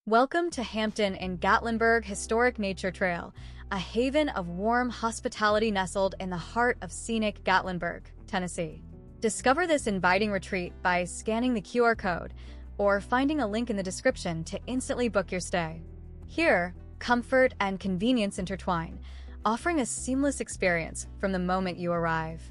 Welcome to Hampton in Gatlinburg Historic Nature Trail, a haven of warm hospitality nestled in the heart of scenic Gatlinburg, Tennessee. Discover this inviting retreat by scanning the QR code or finding a link in the description to instantly book your stay. Here, comfort and convenience intertwine, offering a seamless experience from the moment you arrive.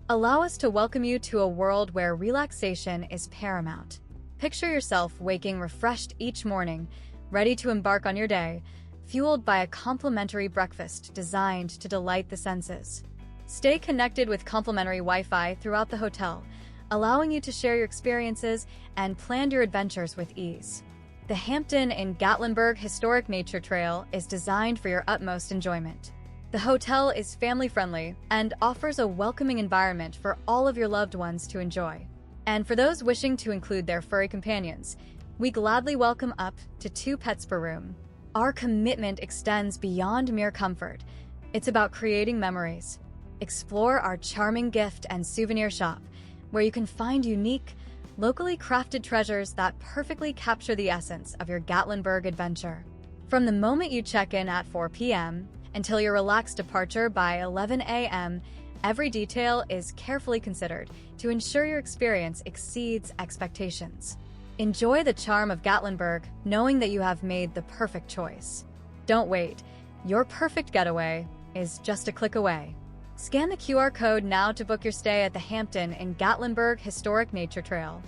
Allow us to welcome you to a world where relaxation is paramount. Picture yourself waking refreshed each morning, ready to embark on your day, fueled by a complimentary breakfast designed to delight the senses. Stay connected with complimentary Wi-Fi throughout the hotel, allowing you to share your experiences and plan your adventures with ease. The Hampton in Gatlinburg Historic Nature Trail is designed for your utmost enjoyment. The hotel is family-friendly and offers a welcoming environment for all of your loved ones to enjoy. And for those wishing to include their furry companions, we gladly welcome up to 2 pets per room. Our commitment extends beyond mere comfort. It's about creating memories. Explore our charming gift and souvenir shop, where you can find unique, locally crafted treasures that perfectly capture the essence of your Gatlinburg adventure. From the moment you check in at 4 p.m. until your relaxed departure by 11 a.m., every detail is carefully considered to ensure your experience exceeds expectations. Enjoy the charm of Gatlinburg, knowing that you have made the perfect choice. Don't wait. Your perfect getaway is just a click away. Scan the QR code now to book your stay at the Hampton in Gatlinburg Historic Nature Trail.